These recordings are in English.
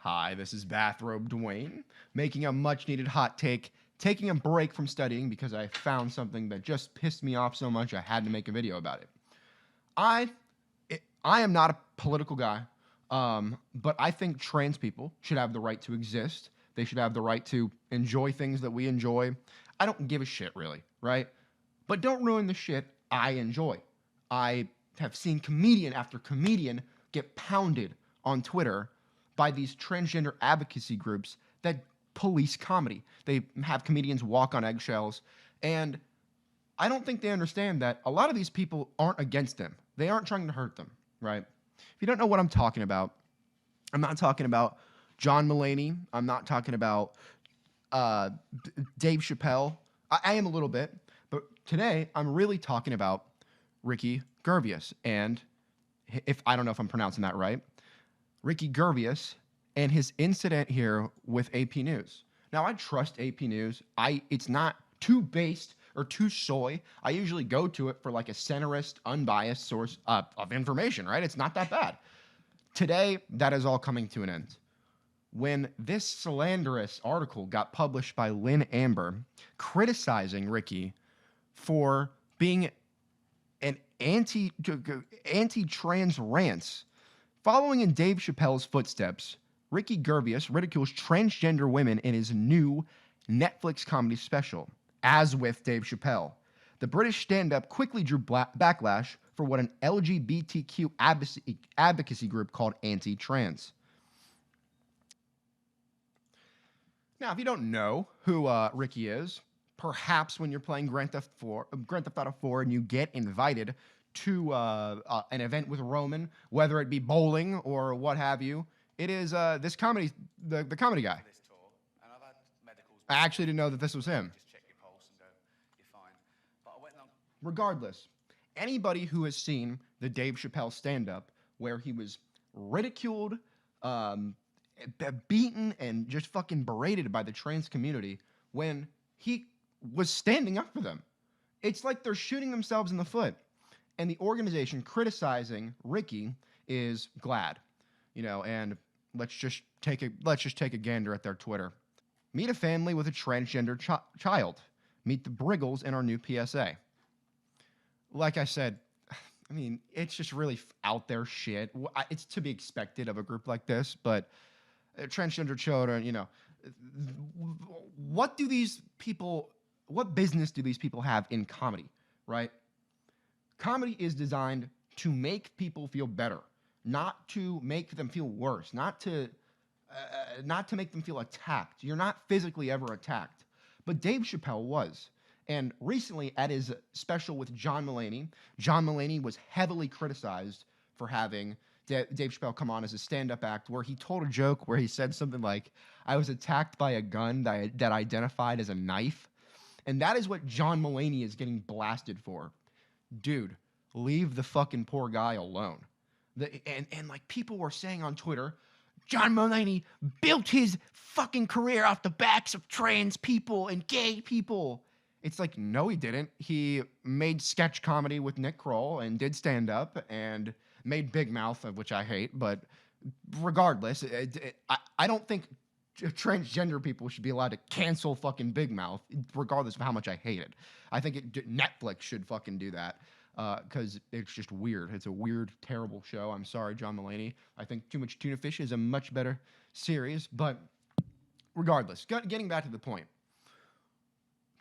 Hi, this is Bathrobe Dwane, making a much needed hot take, taking a break from studying because I found something that just pissed me off so much I had to make a video about it. I I am not a political guy, but I think trans people should have the right to exist. They should have the right to enjoy things that we enjoy. I don't give a shit, really, right? But don't ruin the shit I enjoy. I have seen comedian after comedian get pounded on Twitter by these transgender advocacy groups that police comedy. They have comedians walk on eggshells, and I don't think they understand that a lot of these people aren't against them. They aren't trying to hurt them, right? If you don't know what I'm talking about, I'm not talking about John Mulaney. I'm not talking about uh, Dave Chappelle. I am a little bit, but today I'm really talking about Ricky Gervais and if I don't know if I'm pronouncing that right, Ricky Gervais and his incident here with AP News. Now I trust AP News. It's not too based or too soy. I usually go to it for like a centrist, unbiased source of information, right? It's not that bad. Today, that is all coming to an end. When this slanderous article got published by Lynn Amber criticizing Ricky for being an anti-trans rants, following in Dave Chappelle's footsteps, Ricky Gervais ridicules transgender women in his new Netflix comedy special. As with Dave Chappelle, the British stand-up quickly drew backlash for what an LGBTQ advocacy group called anti-trans. Now, if you don't know who Ricky is, perhaps when you're playing Grand Theft Auto 4 and you get invited to an event with Roman, whether it be bowling or what have you, it is this comedy, the comedy guy. I actually didn't know that this was him. Regardless, anybody who has seen the Dave Chappelle stand-up where he was ridiculed, beaten, and just fucking berated by the trans community when he was standing up for them. It's like they're shooting themselves in the foot. And the organization criticizing Ricky is glad, and let's just take a gander at their Twitter. Meet a family with a transgender child. Meet the Briggles in our new PSA. Like I said, I mean, it's just really out there shit. It's to be expected of a group like this, but transgender children, what business do these people have in comedy, right? Comedy is designed to make people feel better, not to make them feel worse, not to make them feel attacked. You're not physically ever attacked, but Dave Chappelle was. And recently at his special with John Mulaney was heavily criticized for having Dave Chappelle come on as a stand-up act where he told a joke where he said something like, I was attacked by a gun that identified as a knife. And that is what John Mulaney is getting blasted for. Dude, leave the fucking poor guy alone. And like people were saying on Twitter, John Mulaney built his fucking career off the backs of trans people and gay people. It's like, no, he didn't. He made sketch comedy with Nick Kroll and did stand-up and made Big Mouth, which I hate. But regardless, I don't think transgender people should be allowed to cancel fucking Big Mouth, regardless of how much I hate it. I think Netflix should fucking do that because it's just weird. It's a weird, terrible show. I'm sorry, John Mulaney. I think Too Much Tuna Fish is a much better series. But regardless, getting back to the point.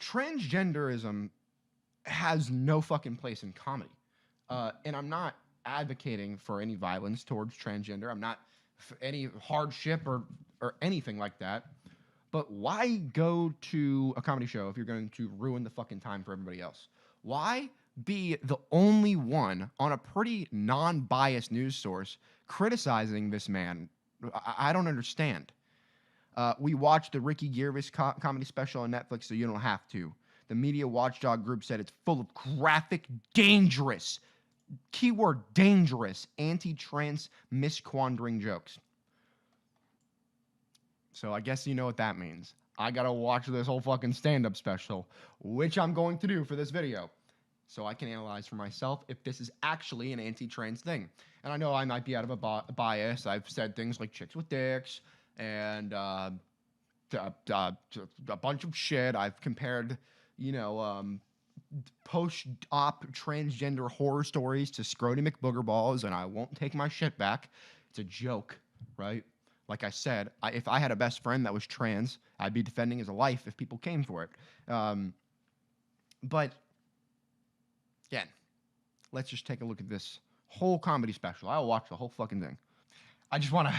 Transgenderism has no fucking place in comedy. And I'm not advocating for any violence towards transgender. I'm not for any hardship or anything like that. But why go to a comedy show if you're going to ruin the fucking time for everybody else? Why be the only one on a pretty non-biased news source criticizing this man? I don't understand. We watched the Ricky Gervais comedy special on Netflix, so you don't have to. The media watchdog group said it's full of graphic, dangerous, keyword dangerous, anti-trans misquandering jokes. So I guess you know what that means. I gotta watch this whole fucking stand-up special, which I'm going to do for this video, so I can analyze for myself if this is actually an anti-trans thing. And I know I might be out of a bias. I've said things like chicks with dicks, and a bunch of shit. I've compared, you know, post-op transgender horror stories to Scrody McBoogerballs, and I won't take my shit back. It's a joke, right? Like I said, if I had a best friend that was trans, I'd be defending his life if people came for it. But again, let's just take a look at this whole comedy special. I'll watch the whole fucking thing. I just want to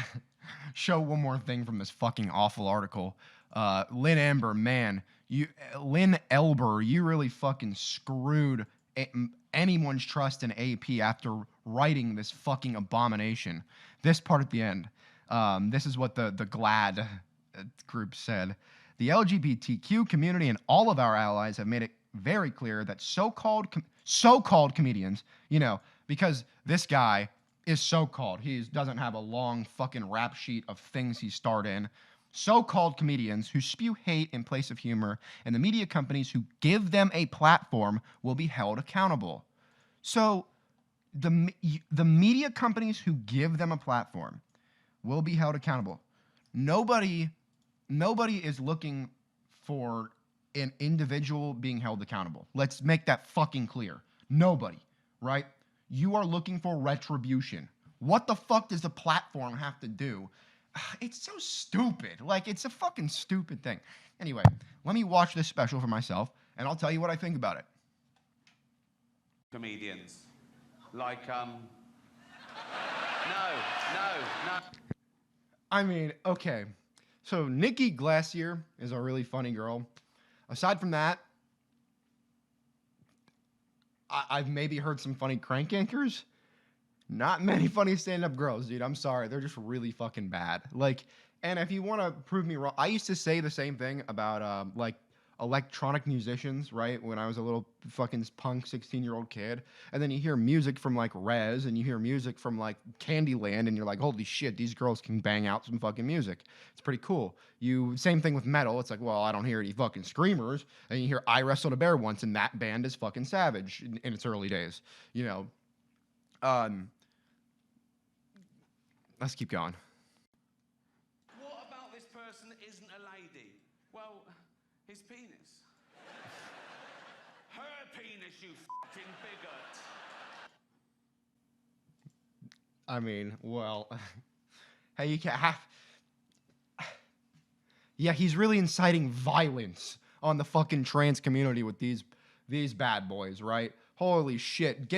show one more thing from this fucking awful article. Lynn Elber, you really fucking screwed anyone's trust in AP after writing this fucking abomination. This part at the end. This is what the GLAAD group said. The LGBTQ community and all of our allies have made it very clear that so-called comedians, you know, because this guy is so-called. He doesn't have a long fucking rap sheet of things he starred in. So-called comedians who spew hate in place of humor and the media companies who give them a platform will be held accountable. So the media companies who give them a platform will be held accountable. Nobody is looking for an individual being held accountable. Let's make that fucking clear. Nobody, right? You are looking for retribution. What the fuck does the platform have to do? It's so stupid. Like, it's a fucking stupid thing. Anyway, let me watch this special for myself, and I'll tell you what I think about it. Comedians. Like, no. I mean, okay. So, Nikki Glacier is a really funny girl. Aside from that, I've maybe heard some funny crank yankers. Not many funny stand-up girls, dude. I'm sorry. They're just really fucking bad. Like, and if you want to prove me wrong, I used to say the same thing about, like, electronic musicians, right? When I was a little fucking punk 16-year-old kid. And then you hear music from, like, Rez, and you hear music from, like, Candyland, and you're like, holy shit, these girls can bang out some fucking music. It's pretty cool. Same thing with metal. It's like, well, I don't hear any fucking screamers. And you hear I Wrestled a Bear Once, and that band is fucking savage in its early days, you know? Let's keep going. What about this person that isn't a lady? Well, his penis. Her penis, you fucking bigot. I mean, well, hey, you can't have. Yeah, he's really inciting violence on the fucking trans community with these bad boys, right? Holy shit.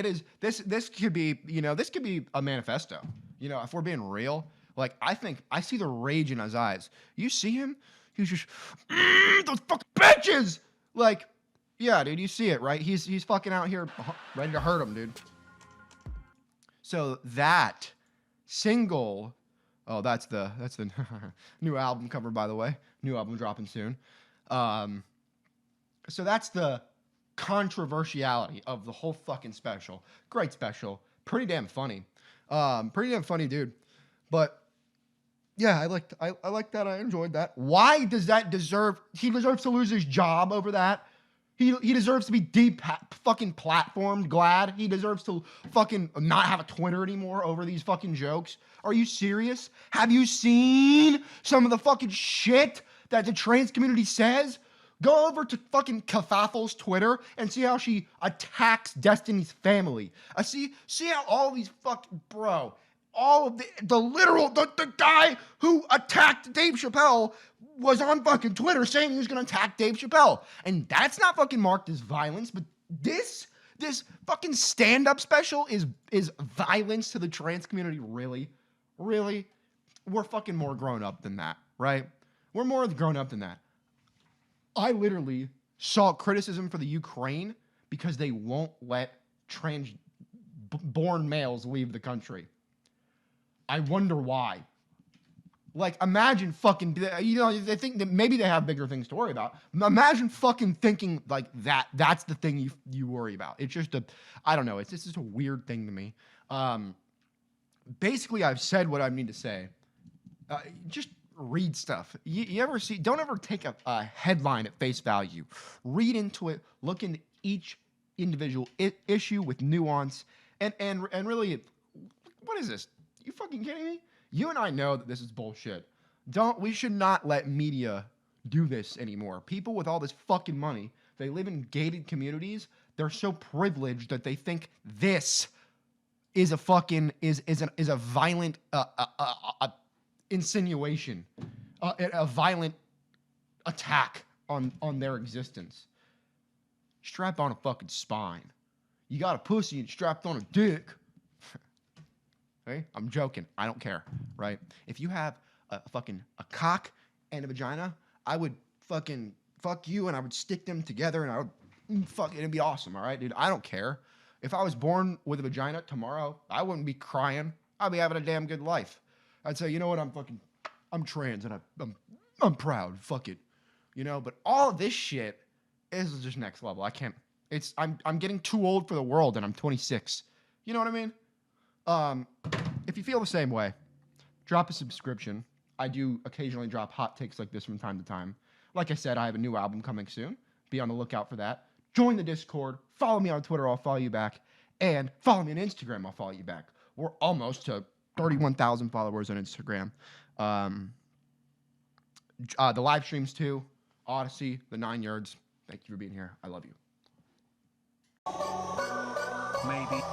This could be, you know, this could be a manifesto. You know, if we're being real, like, I see the rage in his eyes. You see him? He's just, those fucking bitches! Like, yeah, dude, you see it, right? He's fucking out here ready to hurt him, dude. So that single, oh, that's the new album cover, by the way. New album dropping soon. So that's the controversiality of the whole fucking special. Great special. Pretty damn funny. Pretty damn funny, dude. But yeah, I liked that. I enjoyed that. Why does that deserve? He deserves to lose his job over that. He deserves to be fucking platformed. Glad he deserves to fucking not have a Twitter anymore over these fucking jokes. Are you serious? Have you seen some of the fucking shit that the trans community says? Go over to fucking Kafafel's Twitter and see how she attacks Destiny's family. See how all these fucking, bro, all of the guy who attacked Dave Chappelle was on fucking Twitter saying he was going to attack Dave Chappelle. And that's not fucking marked as violence, but this fucking stand-up special is violence to the trans community. Really? Really? We're fucking more grown up than that, right? We're more grown up than that. I literally saw criticism for the Ukraine because they won't let trans-born males leave the country. I wonder why. Like, imagine fucking, you know, they think that maybe they have bigger things to worry about. Imagine fucking thinking like that. That's the thing you worry about. It's just I don't know. It's just a weird thing to me. Basically, I've said what I need to say. Just read stuff. You ever see? Don't ever take a headline at face value. Read into it. Look into each individual issue with nuance. And really, what is this? You fucking kidding me? You and I know that this is bullshit. We should not let media do this anymore. People with all this fucking money, they live in gated communities. They're so privileged that they think this is a fucking is a violent insinuation, a violent attack on their existence. Strap on a fucking spine. You got a pussy and strapped on a dick. Hey, I'm joking. I don't care, right? If you have a cock and a vagina, I would fucking fuck you and I would stick them together and I would it'd be awesome, all right, dude? I don't care. If I was born with a vagina tomorrow, I wouldn't be crying. I'd be having a damn good life. I'd say, you know what? I'm trans and I'm proud. Fuck it, you know. But all of this shit is just next level. I can't. I'm getting too old for the world and I'm 26. You know what I mean? If you feel the same way, drop a subscription. I do occasionally drop hot takes like this from time to time. Like I said, I have a new album coming soon. Be on the lookout for that. Join the Discord. Follow me on Twitter. I'll follow you back. And follow me on Instagram. I'll follow you back. We're almost to 31,000 followers on Instagram. The live streams too. Odyssey, the 9 yards. Thank you for being here. I love you. Maybe.